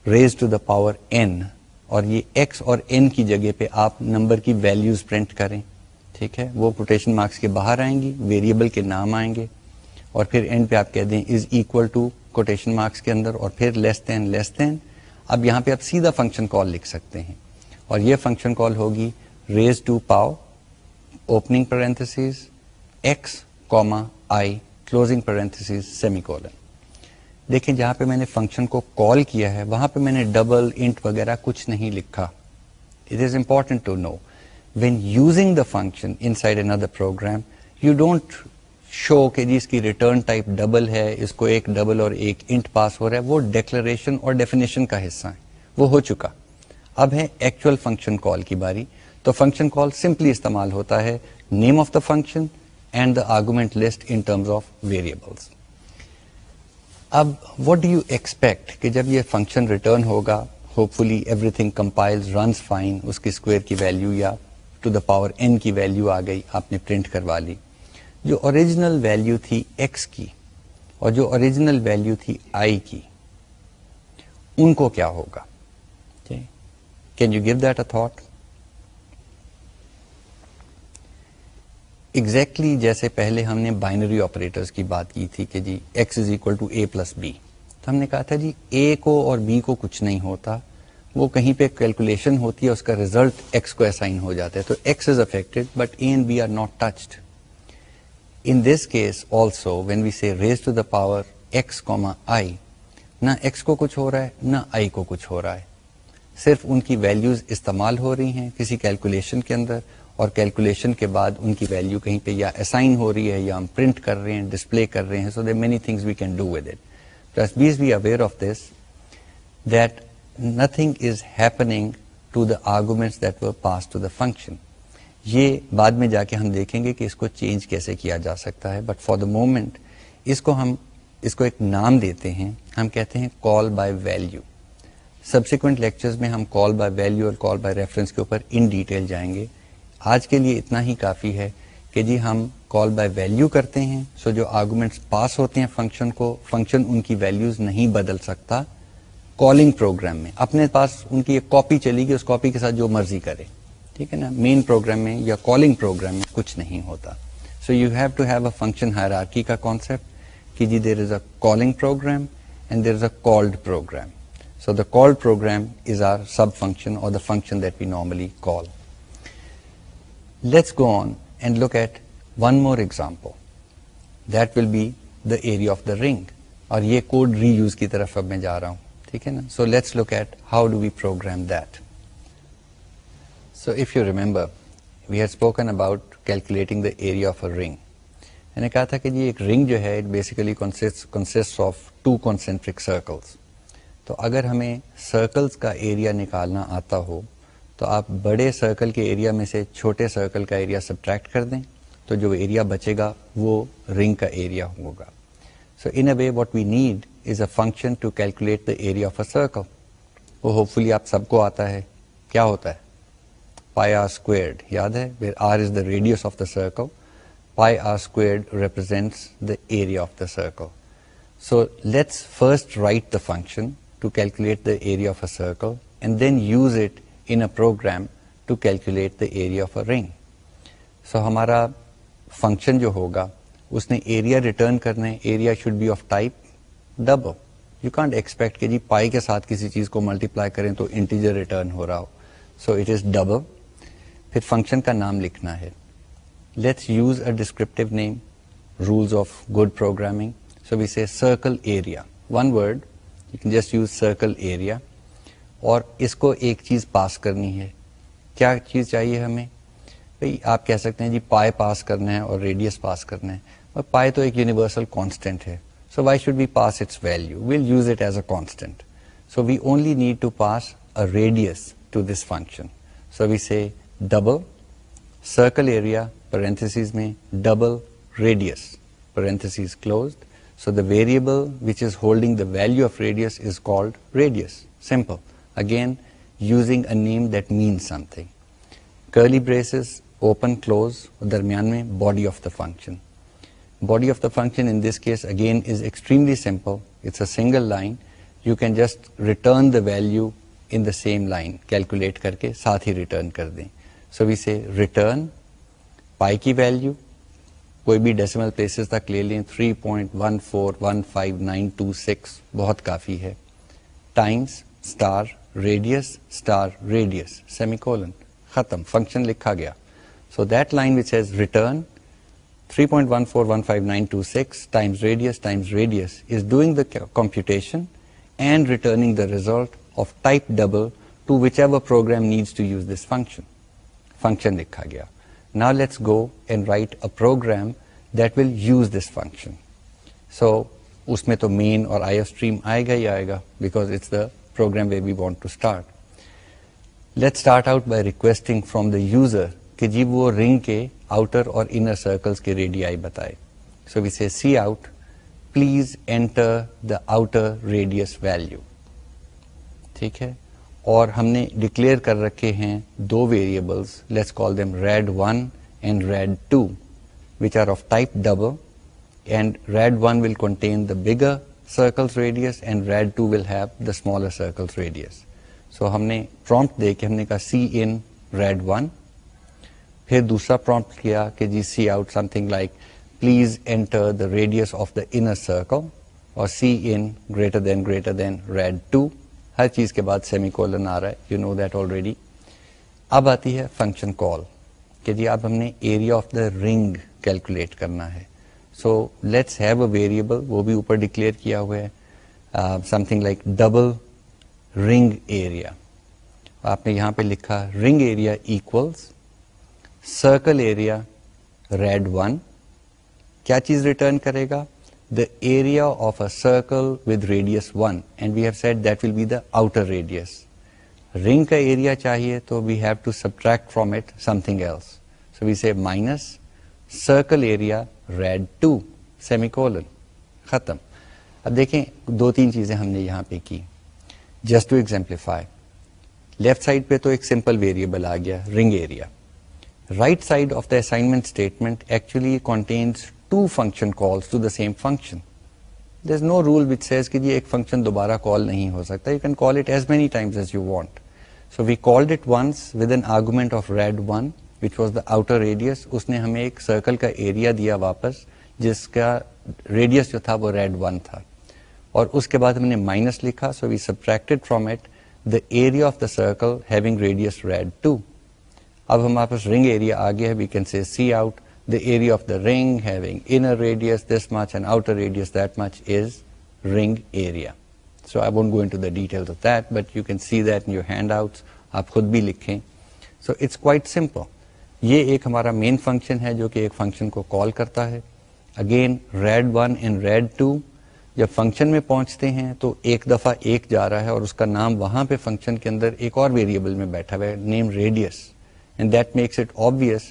raise to the power n, اور یہ ایکس اور n کی جگہ پہ آپ نمبر کی ویلیوز پرنٹ کریں. ٹھیک ہے, وہ کوٹیشن مارکس کے باہر آئیں گی, ویریبل کے نام آئیں گے, اور پھر اینڈ پہ آپ کہہ دیں is equal to quotation marks کے اندر, اور پھر لیس دین. اب یہاں پہ آپ سیدھا فنکشن کال لکھ سکتے ہیں, اور یہ فنکشن کال ہوگی raise to power opening parentheses x comma i closing parentheses semicolon. دیکھیں جہاں پہ میں نے فنکشن کو کال کیا ہے وہاں پہ میں نے ڈبل انٹ وغیرہ کچھ نہیں لکھا. It is important to know when using the function inside another program, you don't show کہ جی اس کی ریٹرن ٹائپ ڈبل ہے, اس کو ایک ڈبل اور ایک انٹ پاس ہو رہا ہے, وہ ڈیکلریشن اور ڈیفینیشن کا حصہ ہے, وہ ہو چکا. اب ہے ایکچوئل فنکشن کال کی باری. تو فنکشن کال سمپلی استعمال ہوتا ہے نیم of the function and the argument list in terms of variables. اب واٹ ڈو یو ایکسپیکٹ کہ جب یہ فنکشن ریٹرن ہوگا, ہوپ فلی ایوری تھنگ کمپائلز رنس فائن, اس کی اسکوئر کی ویلیو یا ٹو دا پاور n کی ویلیو آ گئی, آپ نے پرنٹ کروا لی. جو اوریجنل ویلیو تھی x کی اور جو اوریجنل ویلیو تھی i کی, ان کو کیا ہوگا؟ Can you give that a thought? Exactly جیسے پہلے ہم نے بائنری آپریٹرز کی بات کی تھی کہ جی x از اکول ٹو a پلس b, تو ہم نے کہا تھا جی a کو اور b کو کچھ نہیں ہوتا, وہ کہیں پہ کیلکولیشن ہوتی ہے, اس کا ریزلٹ ایکس کو اسائن ہو جاتا ہے, تو x is affected but a and b are not touched. In this case also when we say raised to the power x comma I, نہ x کو کچھ ہو رہا ہے نہ I کو کچھ ہو رہا ہے, صرف ان کی ویلیوز استعمال ہو رہی ہیں کسی کیلکولیشن کے اندر, اور کیلکولیشن کے بعد ان کی ویلیو کہیں پہ یا اسائن ہو رہی ہے یا ہم پرنٹ کر رہے ہیں, ڈسپلے کر رہے ہیں. سو there are many things we can do with it. Plus please be aware of this, that nothing is happening to the arguments that were passed to the function. یہ بعد میں جا کے ہم دیکھیں گے کہ اس کو چینج کیسے کیا جا سکتا ہے, بٹ فار دا مومنٹ اس کو ایک نام دیتے ہیں, ہم کہتے ہیں call by value. Subsequent lectures میں ہم کال بائی ویلیو اور کال بائی ریفرنس کے اوپر ان ڈیٹیل جائیں گے. آج کے لیے اتنا ہی کافی ہے کہ جی ہم کال بائی ویلیو کرتے ہیں, سو جو آرگومنٹس پاس ہوتے ہیں فنکشن کو, فنکشن ان کی ویلیوز نہیں بدل سکتا. کالنگ پروگرام میں اپنے پاس ان کی ایک کاپی چلی گئی, اس کاپی کے ساتھ جو مرضی کرے, ٹھیک ہے نا. مین پروگرام میں یا کالنگ پروگرام میں کچھ نہیں ہوتا. So you have to have a function hierarchy کا کانسیپٹ کہ جی there is a calling program and there is a called program. So the called program is our sub function or the function that we normally call. Let's go on and look at one more example that will be the area of the ring, اور یہ کوڈ ری یوز کی طرف اب میں جا رہا ہوں, ٹھیک ہے نا. So let's look at how do we program that. So if you remember, we had spoken about calculating the area of a ring. میں نے کہا تھا کہ جی ایک رنگ جو ہے it basically consists of two concentric circles. تو اگر ہمیں سرکلز کا ایریا نکالنا آتا ہو تو آپ بڑے سرکل کے ایریا میں سے چھوٹے سرکل کا ایریا سبٹریکٹ کر دیں, تو جو ایریا بچے گا وہ رنگ کا ایریا ہوگا. So in a way what we need is a function to calculate the area of a circle. وہ ہوپفلی آپ سب کو آتا ہے, کیا ہوتا ہے pi r squared, یاد ہے, where r is the radius of the circle, pi r squared represents the area of the circle. So let's first write the function to calculate the area of a circle and then use it in a program to calculate the area of a ring. So ہمارا function جو ہوگا اس نے area return کرنا ہے. area should be of type double. You can't expect کہ جی pi کے ساتھ کسی چیز کو multiply کریں تو integer return ہو رہا ہو. So it is double. پھر فنکشن کا نام لکھنا ہے. Let's use a descriptive name, rules of good programming. So we say circle area, one word, you can just use circle area. اور اس کو ایک چیز پاس کرنی ہے. کیا چیز چاہیے ہمیں بھائی؟ آپ کہہ سکتے ہیں جی پائے پاس کرنا ہے اور ریڈیس پاس کرنا ہے, اور پائے تو ایک یونیورسل کانسٹنٹ ہے. So why should we pass its value? We'll use it as a constant. So we only need to pass a radius to this function. So we say double circle area parentheses میں double radius parentheses closed. So the variable which is holding the value of radius is called radius. Simple. Again, using a name that means something. Curly braces, open, close, درمیان میں body of the function. Body of the function in this case again is extremely simple. It's a single line. You can just return the value in the same line. Calculate کرکے ساتھ ہی return کر دیں. So we say return pi کی ویلیو کوئی بھی ڈیسیمل پلیسز تک لے لیں, 3.1415926 بہت کافی ہے, Times star radius semi colon, ختم, فنکشن لکھا گیا. So that line which has return 3.1415926 times radius is doing the computation and returning the result of type double to whichever program needs to use this function. Function لکھا گیا. Now let's go and write a program that will use this function. So اس میں تو main اور IO stream آئے گا ہی آئے گا because it's the program where we want to start. Let's start out by requesting from the user کہ جی وہ رنگ کے outer اور inner circles کے radii بتائے. So we say cout please enter the outer radius value. ٹھیک ہے, اور ہم نے ڈکلیئر کر رکھے ہیں دو variables, let's call them rad1 and rad2 which are of type double, and rad1 will contain the bigger circle's radius and rad2 will have the smaller circle's radius. So ہم نے prompt دے کے ہم نے کہا سی ان rad1, پھر دوسرا prompt کیا کہ جی C out something like please enter the radius of the inner circle, اور سی ان greater than rad2. ہر چیز کے بعد سیمی کولن آ رہا ہے, یو نو دیٹ آلریڈی. اب آتی ہے فنکشن کال کہ جی اب ہم نے ایریا آف دا رنگ کیلکولیٹ کرنا ہے. So let's have a variable, وہ بھی اوپر ڈکلیئر کیا ہوا ہے, something like double ring area. آپ نے یہاں پہ لکھا ring area equals circle area rad 1. کیا چیز ریٹرن کرے گا؟ The area of a circle with radius 1 and we have said that will be the outer radius. Ring کا ایریا چاہیے تو we have to subtract from it some thing else, so we say minus circle area rad 2 semicolon, ختم. اب دیکھیں 2-3 چیزیں ہم نے یہاں پہ کی just to exemplify. Left side پہ تو ایک سمپل ویریبل آ گیا ring area. Right side of the assignment statement actually contains 2 function calls to the same function. There is no rule which says کہ جی ایک فنکشن دوبارہ کال نہیں ہو سکتا. You can call it as many times as you want. So we called it once with an argument of rad 1 which was the outer radius. اس نے ہمیں ایک سرکل کا ایریا دیا واپس جس کا ریڈیس جو تھا وہ ریڈ 1 تھا, اور اس کے بعد ہم نے مائنس لکھا. So we subtracted from it the area of the circle having radius rad 2. اب ہمارے پاس رنگ ایریا آ گیا ہے. we can say see out the area of the ring having inner radius this much and outer radius that much is ring area. So I won't go into the details of that, but you can see that in your handouts. آپ خود بھی لکھیں. So it's quite simple. یہ ایک ہمارا مین فنکشن ہے جو کہ ایک فنکشن کو کال کرتا ہے. Again rad 1 and rad 2 جب فنکشن میں پہنچتے ہیں تو ایک دفعہ ایک جا رہا ہے اور اس کا نام وہاں پہ فنکشن کے اندر ایک اور ویریبل میں بیٹھا ہوا ہے name radius, and that makes it obvious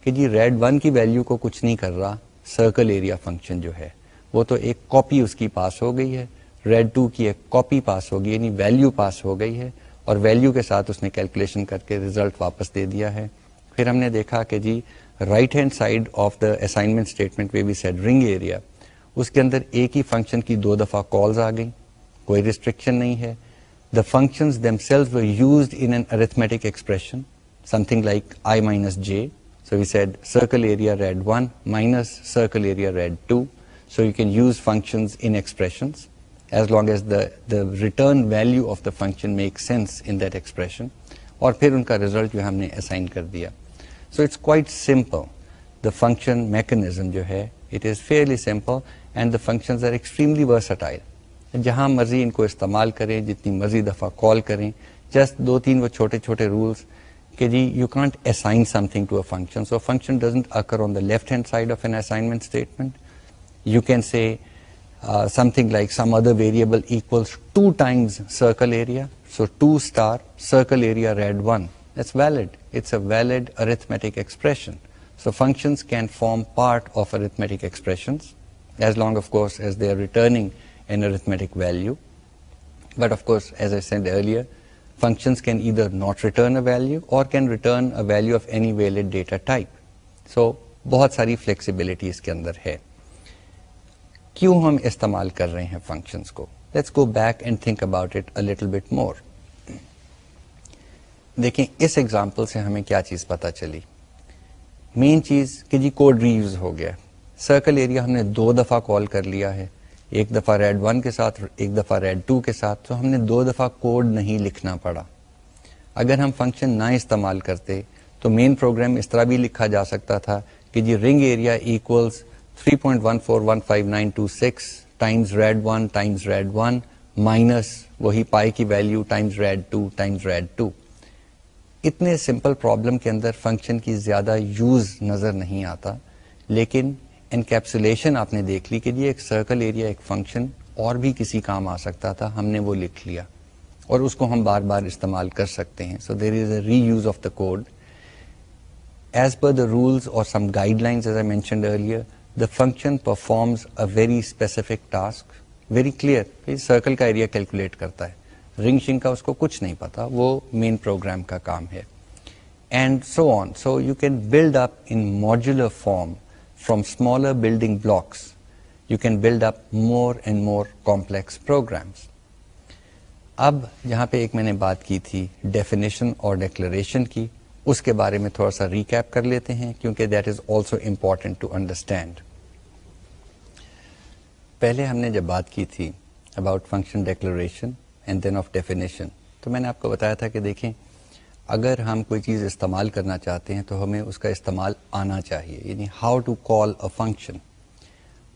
کہ جی ریڈ 1 کی ویلیو کو کچھ نہیں کر رہا سرکل ایریا فنکشن جو ہے, وہ تو ایک کاپی اس کی پاس ہو گئی ہے. ریڈ 2 کی ایک کاپی پاس ہو گئی, یعنی ویلیو پاس ہو گئی ہے, اور ویلیو کے ساتھ اس نے کیلکولیشن کر کے ریزلٹ واپس دے دیا ہے. پھر ہم نے دیکھا کہ جی right hand side of the assignment statement we we said ring area, اس کے اندر ایک ہی فنکشن کی 2 دفعہ کالز آ گئیں, کوئی ریسٹرکشن نہیں ہے. The functions themselves were used in an arithmetic expression, something like I minus j. So we said circle area rad 1 minus circle area rad 2. So you can use functions in expressions as long as the return value of the function makes sense in that expression. اور پھر ان کا ریزلٹ جو ہم نے اسائن کر دیا. So it's quite simple. The function mechanism جو ہے it is fairly simple and the functions are extremely versatile. جہاں مرضی ان کو استعمال کریں, جتنی مرضی دفعہ کال کریں, جسٹ 2-3 وہ چھوٹے چھوٹے رولس کہ جی you can't assign something to a function. So a function doesn't occur on the left hand side of an assignment statement. You can say something like some other variable equals 2 times circle area. So 2 star circle area rad 1. That's valid. It's a valid arithmetic expression. So functions can form part of arithmetic expressions as long, of course, as they are returning an arithmetic value. But of course, as I said earlier, functions can either not return a value or can return a value of any valid data type. So بہت ساری flexibility اس کے اندر ہے. کیوں ہم استعمال کر رہے ہیں functions کو؟ Let's go back and think about it a little bit more. دیکھیں اس ایگزامپل سے ہمیں کیا چیز پتا چلی. مین چیز کہ جی کوڈ ری یوز ہو گیا. سرکل ایریا ہم نے 2 دفعہ کال کر لیا ہے, ایک دفعہ ریڈ 1 کے ساتھ, ایک دفعہ ریڈ 2 کے ساتھ, تو ہم نے 2 دفعہ کوڈ نہیں لکھنا پڑا. اگر ہم فنکشن نہ استعمال کرتے تو مین پروگرام اس طرح بھی لکھا جا سکتا تھا کہ جی ring area equals 3.141596 times rad 1 times rad 1 minus وہی پائی کی value times rad 2 times rad 2. اتنے سمپل پرابلم کے اندر فنکشن کی زیادہ یوز نظر نہیں آتا, لیکن انکیپسولیشن آپ نے دیکھ لی کہ جی ایک سرکل ایریا ایک فنکشن اور بھی کسی کام آ سکتا تھا, ہم نے وہ لکھ لیا اور اس کو ہم بار بار استعمال کر سکتے ہیں. So there is a reuse of the code as per the rules or some guidelines. As I mentioned earlier, the function performs a very specific task, very clear. Circle کا ایریا کیلکولیٹ کرتا ہے, رنگ شنگ کا اس کو کچھ نہیں پتا, وہ مین پروگرام کا کام ہے. And so on. So you can build up in modular form from smaller building blocks. You can build up more and more complex programs. اب یہاں پہ ایک میں نے بات کی تھی ڈیفینیشن اور ڈیکلریشن کی, اس کے بارے میں تھوڑا سا ریکیپ کر لیتے ہیں کیونکہ that is also important to understand. پہلے ہم نے جب بات کی تھی about function declaration, and then of definition. تو میں نے آپ کو بتایا تھا کہ دیکھیں اگر ہم کوئی چیز استعمال کرنا چاہتے ہیں تو ہمیں اس کا استعمال آنا چاہیے, یعنی how to call a function.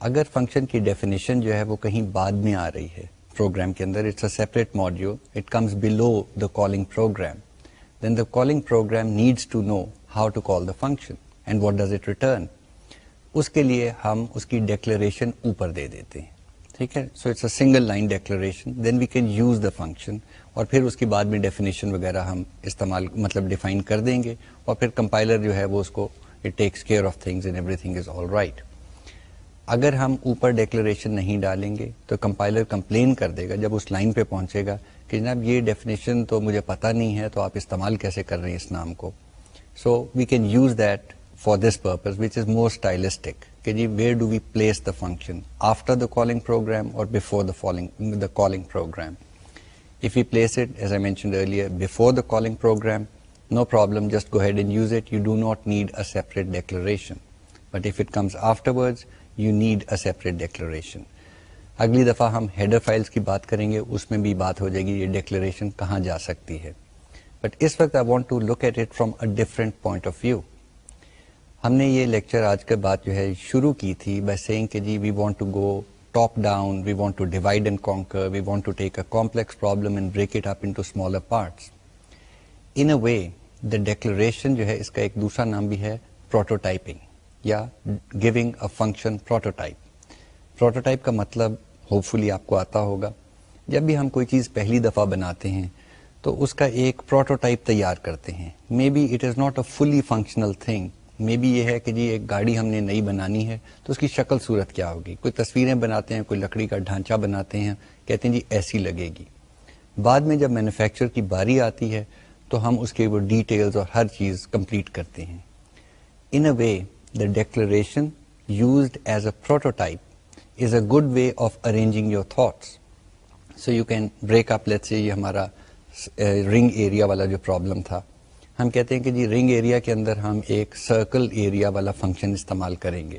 اگر فنکشن کی ڈیفینیشن جو ہے وہ کہیں بعد میں آ رہی ہے پروگرام کے اندر, it's a separate module, it comes below the calling program, then the calling program needs to know how to call the function and what does it return. اس کے لیے ہم اس کی ڈیکلریشن اوپر دے دیتے ہیں, ٹھیک ہے. So it's a single line declaration, then we can use the function, اور پھر اس کے بعد میں ڈیفینیشن وغیرہ ہم استعمال مطلب ڈیفائن کر دیں گے, اور پھر کمپائلر جو ہے وہ اس کو it takes care of things and every thing is all right. اگر ہم اوپر ڈیکلریشن نہیں ڈالیں گے تو کمپائلر کمپلین کر دے گا جب اس لائن پہ پہنچے گا کہ جناب یہ ڈیفینیشن تو مجھے پتہ نہیں ہے, تو آپ استعمال کیسے کر رہے ہیں اس نام کو. So we can use that for this purpose which is more stylistic کہ جی where do we place the function, after the calling program or before the calling program. If we place it, as I mentioned earlier, before the calling program, no problem, just go ahead and use it. You do not need a separate declaration. But if it comes afterwards, you need a separate declaration. اگلی دفعہ ہم ہیڈر فائلز کی بات کریں گے, اس میں بھی بات ہو جائے گی یہ ڈیکلریشن کہاں جا سکتی ہے. بٹ اس وقت I want to look at it from a different point of view. ہم نے یہ لیکچر آج کے بعد جو ہے شروع کی تھی by saying کہ جی we want to go top down, we want to divide and conquer, we want to take a complex problem and break it up into smaller parts. In a way, the declaration جو ہے اس کا ایک دوسرا نام بھی ہے prototyping یا giving a function prototype. Prototype کا مطلب hopefully آپ کو آتا ہوگا, جب بھی ہم کوئی چیز پہلی دفعہ بناتے ہیں تو اس کا ایک پروٹوٹائپ تیار کرتے ہیں. Maybe it is not a fully functional thing. Maybe یہ ہے کہ جی ایک گاڑی ہم نے نئی بنانی ہے تو اس کی شکل صورت کیا ہوگی, کوئی تصویریں بناتے ہیں, کوئی لکڑی کا ڈھانچہ بناتے ہیں, کہتے ہیں جی ایسی لگے گی. بعد میں جب مینوفیکچر کی باری آتی ہے تو ہم اس کے وہ ڈیٹیلز اور ہر چیز کمپلیٹ کرتے ہیں. In a way the declaration used as a prototype is a good way of arranging your thoughts. So you can break up, let's say یہ ہمارا رنگ ایریا والا جو پرابلم تھا, ہم کہتے ہیں کہ جی رنگ ایریا کے اندر ہم ایک سرکل ایریا والا فنکشن استعمال کریں گے.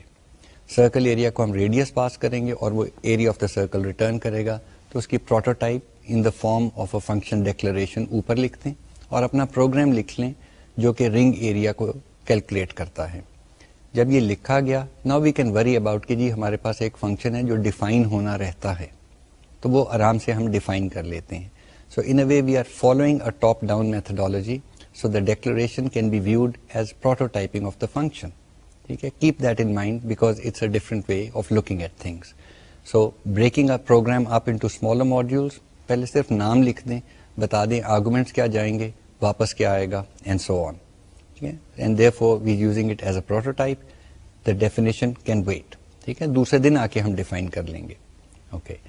سرکل ایریا کو ہم ریڈیس پاس کریں گے اور وہ area of the circle return کرے گا. تو اس کی prototype in the form of a function declaration اوپر لکھ دیں اور اپنا پروگرام لکھ لیں جو کہ رنگ ایریا کو کیلکولیٹ کرتا ہے. جب یہ لکھا گیا, now we can worry about کہ جی ہمارے پاس ایک فنکشن ہے جو ڈیفائن ہونا رہتا ہے, تو وہ آرام سے ہم ڈیفائن کر لیتے ہیں. So in a way we are following a top down methodology. So the declaration can be viewed as prototyping of the function. Okay? Keep that in mind because it's a different way of looking at things. So breaking a program up into smaller modules, پہلے صرف نام لکھ دیں, بتا دیں arguments کیا جائیں گے, واپس کیا آئے گا, and so on. Okay? And therefore we're using it as a prototype. The definition can wait. ٹھیک ہے, دوسرے دن آ کے ہم ڈیفائن کر لیں گے. Okay.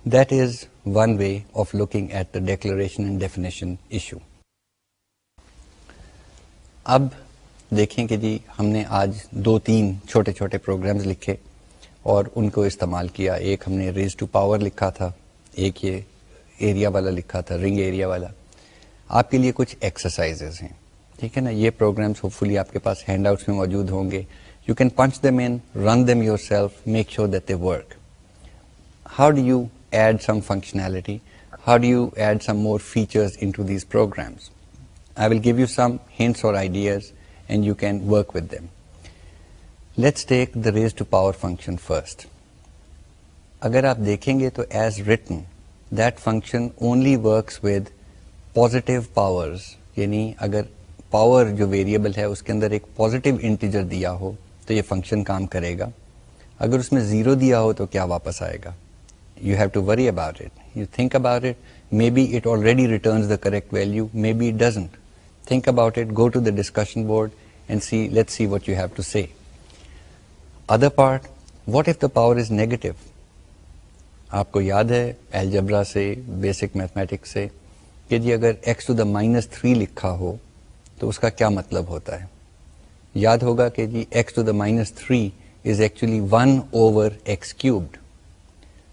That is one way of looking at the declaration and definition issue. اب دیکھیں کہ جی ہم نے آج 2-3 چھوٹے چھوٹے پروگرامز لکھے اور ان کو استعمال کیا. ایک ہم نے ریز ٹو پاور لکھا تھا, ایک یہ ایریا والا لکھا تھا, رنگ ایریا والا. آپ کے لیے کچھ ایکسرسائزز ہیں, ٹھیک ہے نا. یہ پروگرامز ہوپ فلی آپ کے پاس ہینڈ آؤٹس میں موجود ہوں گے. You can punch them in, run them yourself, make sure that they work. How do you add some functionality, how do you add some more features into these programs. I will give you some hints or ideas and you can work with them. Let's take the raised to power function first. اگر آپ دیکھیں گے تو as written, that function only works with positive powers. یعنی اگر پاور جو ویریبل ہے اس کے اندر ایک پازیٹیو انٹیجر دیا ہو تو یہ فنکشن کام کرے گا. اگر اس میں 0 دیا ہو تو کیا واپس آئے گا. You have to worry about it. You think about it. Maybe it already returns the correct value. Maybe it doesn't. Think about it, go to the discussion board and let's see what you have to say. Other part, what if the power is negative? آپ کو یاد ہے الجبرا سے, بیسک میتھمیٹکس سے, کہ جی اگر x to the -3 لکھا ہو تو اس کا کیا مطلب ہوتا ہے. یاد ہوگا کہ جی x to the -3 is actually 1 over x cubed.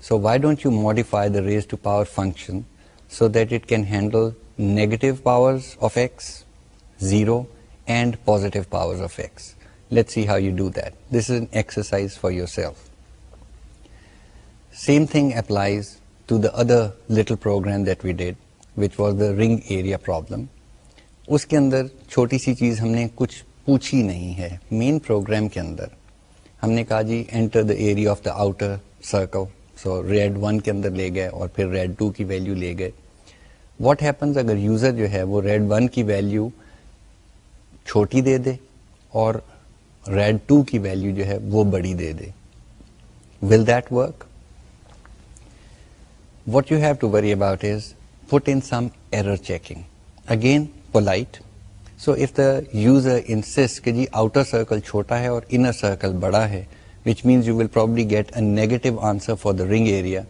So why don't you modify the raised to power function so that it can handle negative powers of x, 0 and positive powers of x. Let's see how you do that. This is an exercise for yourself. Same thing applies to the other little program that we did, which was the ring area problem. اس کے اندر چھوٹی سی چیز ہم نے کچھ پوچھی نہیں ہے. مین پروگرام کے اندر ہم نے کہا جی enter the area of the outer circle. So rad 1 کے اندر لے گئے اور پھر ریڈ 2 کی ویلیو لے گئے. واٹ ہیپنز اگر یوزر جو ہے وہ ریڈ 1 کی ویلیو چھوٹی دے دے اور ریڈ 2 کی ویلیو جو ہے وہ بڑی دے دے. Will that work? What you have to worry about is put in some error checking. Again, polite. So if the user insists کہ جی outer circle چھوٹا ہے اور inner circle بڑا ہے, which means you will probably get a negative answer for the ring area,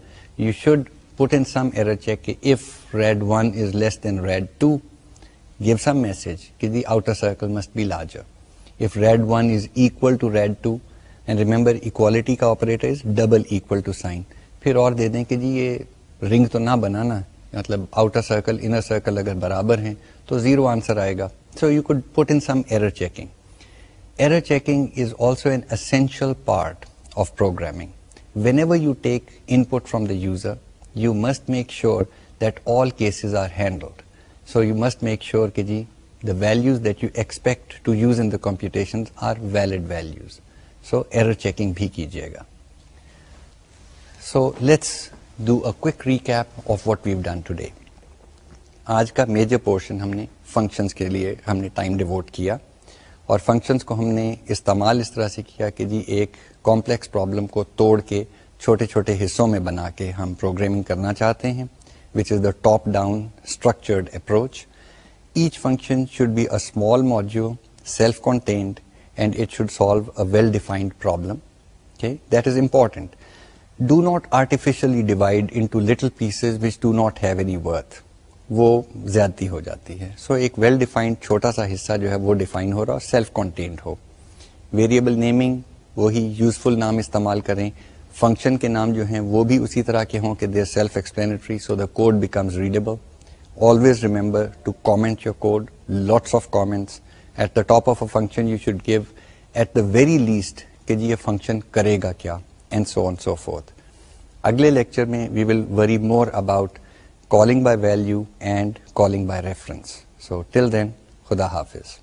you should put in some error check کہ if red 1 is less than red 2, give some message کہ جی outer circle must be larger. If red 1 is equal to red 2, and remember equality کا operator is double equal to sign, پھر اور دے دیں کہ جی یہ رنگ تو نہ بنانا, مطلب آؤٹر سرکل انر سرکل اگر برابر ہیں تو 0 آنسر آئے گا. So you code put in some error checking. Error checking is also an essential part of programming. Whenever you take input from the user, you must make sure that all cases are handled. So you must make sure کہ جی the values that you expect to use in the computation are valid values. So error checking بھی کیجیے گا. So let's do a quick recap of what we've done today. آج کا میجر پورشن ہم نے فنکشنز کے لیے ہم نے ٹائم ڈیووٹ کیا, اور فنکشنز کو ہم نے استعمال اس طرح سے کیا کہ جی ایک کمپلیکس پرابلم کو توڑ کے چھوٹے چھوٹے حصوں میں بنا کے ہم پروگرامنگ کرنا چاہتے ہیں, which is the top down structured approach. Each function should be a small module, self-contained, and it should solve a well-defined problem. Okay, that is important. Do not artificially divide into little pieces which do not have any worth. وہ زیادتی ہو جاتی ہے. سو ایک ویل ڈیفائنڈ چھوٹا سا حصہ جو ہے وہ ڈیفائن ہو رہا اور سیلف کنٹینڈ ہو. ویریبل نیمنگ وہی یوزفل نام استعمال کریں. فنکشن کے نام جو ہیں وہ بھی اسی طرح کے ہوں کہ they are self explanatory, so the code becomes readable. Always remember to comment your code, lots of comments. At the top of a function you should give at the very least کہ جی یہ فنکشن کرے گا کیا, and so on so forth. اگلے لیکچر میں we will worry more about calling by value and calling by reference. So till then, خدا حافظ.